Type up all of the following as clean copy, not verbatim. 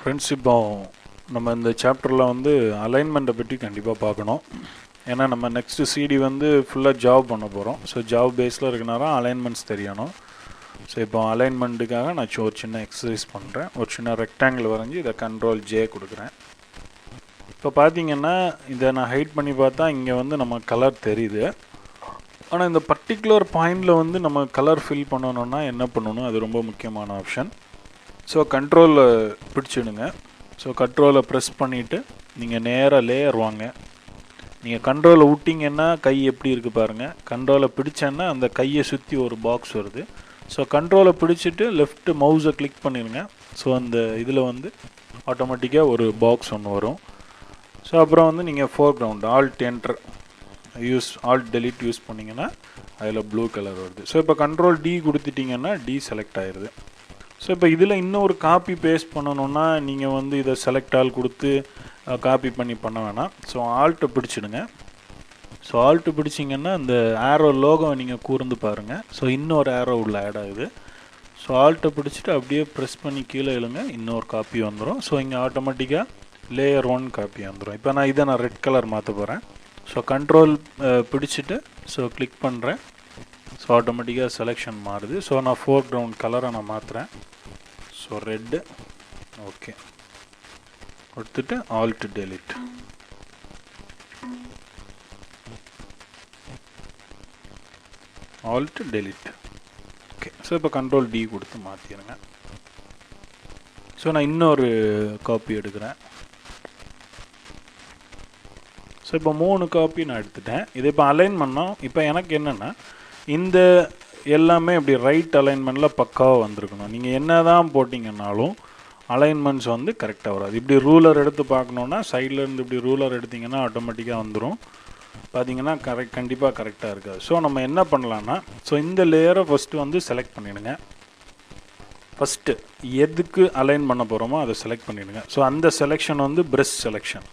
Friends, இப்போ நம்ம இந்த சாப்டரில் வந்து அலைன்மெண்ட்டை பற்றி கண்டிப்பாக பார்க்கணும். ஏன்னா நம்ம நெக்ஸ்ட்டு சிடி வந்து ஃபுல்லாக ஜாப் பண்ண போகிறோம். ஸோ ஜாப் பேஸில் இருக்கனால அலைன்மெண்ட்ஸ் தெரியணும். ஸோ இப்போ அலைன்மெண்ட்டுக்காக நான் ஒரு சின்ன எக்ஸசைஸ் பண்ணுறேன். ஒரு சின்ன ரெக்டாங்கிள் வரைஞ்சி இதை கண்ட்ரோல் ஜே கொடுக்குறேன். இப்போ பார்த்தீங்கன்னா இதை நான் ஹைட் பண்ணி பார்த்தா இங்கே வந்து நம்ம கலர் தெரியுது. ஆனால் இந்த பர்டிகுலர் பாயிண்டில் வந்து நம்ம கலர் ஃபில் பண்ணணுன்னா என்ன பண்ணணும், அது ரொம்ப முக்கியமான ஆப்ஷன். ஸோ கண்ட்ரோலில் பிடிச்சிடுங்க. ஸோ கண்ட்ரோலை ப்ரெஸ் பண்ணிவிட்டு நீங்கள் நேராக லேயர் வாங்க. நீங்கள் கண்ட்ரோலை விட்டிங்கன்னா கை எப்படி இருக்குது பாருங்கள். கண்ட்ரோலை பிடிச்சேன்னா அந்த கையை சுற்றி ஒரு பாக்ஸ் வருது. ஸோ கண்ட்ரோலை பிடிச்சிட்டு லெஃப்ட்டு மவுஸை கிளிக் பண்ணிடுங்க. ஸோ அந்த இதில் வந்து ஆட்டோமேட்டிக்காக ஒரு பாக்ஸ் ஒன்று வரும். ஸோ அப்புறம் வந்து நீங்கள் foreground alt enter alt delete use பண்ணிங்கன்னா அதில் ப்ளூ கலர் வருது. ஸோ இப்போ கண்ட்ரோல் டி கொடுத்துட்டிங்கன்னா டி செலக்ட் ஆயிடுது. ஸோ இப்போ இதில் இன்னொரு காப்பி பேஸ்ட் பண்ணணுன்னா நீங்கள் வந்து இதை செலக்ட் ஆல் கொடுத்து காப்பி பண்ண வேணாம். ஸோ ஆல்ட்டை பிடிச்சிடுங்க. ஸோ ஆல்ட்டு பிடிச்சிங்கன்னா இந்த ஆரோ லோகோ நீங்கள் கூர்ந்து பாருங்கள். ஸோ இன்னொரு ஆரோ உள்ள ஆட் ஆகுது. ஸோ ஆல்ட்டை பிடிச்சிட்டு அப்படியே ப்ரெஸ் பண்ணி கீழே இழுங்க, இன்னொரு காப்பி வந்துடும். ஸோ இங்கே ஆட்டோமேட்டிக்காக லேயர் 1 காப்பி வந்துடும். இப்போ நான் ரெட் கலர் மாற்ற போகிறேன். ஸோ கண்ட்ரோல் பிடிச்சிட்டு ஸோ கிளிக் பண்ணுறேன். ஸோ ஆட்டோமேட்டிக்காக செலெக்ஷன் மாறுது. ஸோ நான் ஃபோர்க்ரவுண்ட் கலரை நான் மாற்றுறேன். ஸோ ரெட்டு ஓகே கொடுத்துட்டு alt delete. Alt delete okay. So இப்போ கண்ட்ரோல் டி கொடுத்து மாற்றிடுங்க. ஸோ நான் இன்னொரு காப்பி எடுக்கிறேன். ஸோ இப்போ 3 காப்பி நான் எடுத்துட்டேன். இதை இப்போ அலைன் பண்ணோம். இப்போ எனக்கு என்னென்னா இந்த எல்லாமே இப்படி ரைட் அலைன்மெண்ட்டில் பக்காவாக வந்திருக்கணும். நீங்கள் என்ன தான் போட்டிங்கன்னாலும் அலைன்மெண்ட்ஸ் வந்து கரெக்டாக வராது. இப்படி ரூலர் எடுத்து பார்க்கணுன்னா சைட்லேருந்து இப்படி ரூலர் எடுத்திங்கன்னா ஆட்டோமேட்டிக்காக வந்துடும். பார்த்தீங்கன்னா கண்டிப்பாக கரெக்டாக இருக்காது. ஸோ நம்ம என்ன பண்ணலான்னா ஸோ இந்த லேயரை ஃபஸ்ட்டு வந்து செலக்ட் பண்ணிவிடுங்க. ஃபஸ்ட்டு எதுக்கு அலைன் பண்ண போகிறோமோ அதை செலக்ட் பண்ணிவிடுங்க. ஸோ அந்த செலெக்ஷன் வந்து ப்ரெஷ் செலெக்ஷன்.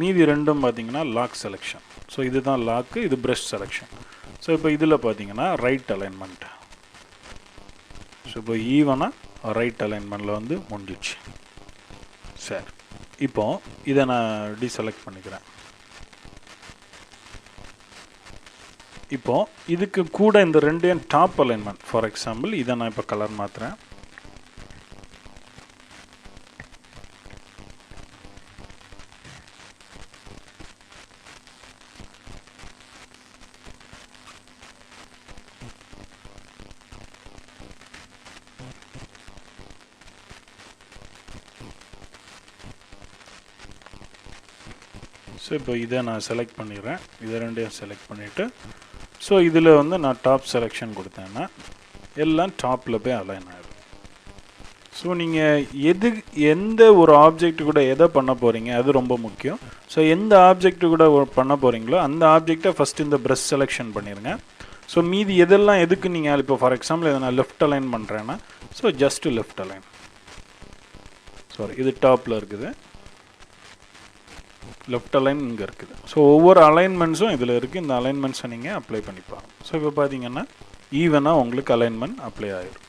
மீதி ரெண்டும் பார்த்தீங்கன்னா லாக் செலெக்ஷன். ஸோ இதுதான் லாக்கு, இது ப்ரெஷ் செலெக்ஷன். ஸோ இப்போ இதில் பார்த்தீங்கன்னா ரைட் அலைன்மெண்ட். ஸோ இப்போ ஈவனாக ரைட் அலைன்மெண்ட்டில் வந்து முடிஞ்சிச்சு. சரி, இப்போது இதை நான் டீசெலக்ட் பண்ணிக்கிறேன். இப்போது இதுக்கு கூட இந்த ரெண்டையும் டாப் அலைன்மெண்ட், ஃபார் எக்ஸாம்பிள் இதை நான் இப்போ கலர் மாற்றுறேன். ஸோ இப்போ இதை நான் செலக்ட் பண்ணிடுறேன். இதை ரெண்டையும் செலக்ட் பண்ணிவிட்டு ஸோ இதில் வந்து நான் டாப் செலெக்ஷன் கொடுத்தேன்னா எல்லாம் டாப்பில் போய் அலைன் ஆகிடும். ஸோ நீங்கள் எந்த ஒரு ஆப்ஜெக்ட் கூட எதை பண்ண போகிறீங்க அது ரொம்ப முக்கியம். ஸோ எந்த ஆப்ஜெக்ட் கூட பண்ண போகிறீங்களோ அந்த ஆப்ஜெக்டை ஃபஸ்ட்டு இந்த ப்ரெஷ் செலெக்ஷன் பண்ணிடுங்க. ஸோ மீதி எதெல்லாம் எதுக்கு நீங்கள் இப்போ ஃபார் எக்ஸாம்பிள் இதை நான் லெஃப்ட் அலைன் பண்ணுறேன்னா so just left align. Sorry, இது டாப்பில் இருக்குது, லெஃப்ட் அலைன் இங்கே இருக்குது. ஸோ ஒவ்வொரு அலைன்மெண்ட்ஸும் இதில் இருக்குது. இந்த அலைன்மெண்ட்ஸை நீங்கள் அப்ளை பண்ணிப்பாங்க. ஸோ இப்போ பார்த்தீங்கன்னா ஈவனாக உங்களுக்கு அலைன்மெண்ட் அப்ளை ஆகிடும்.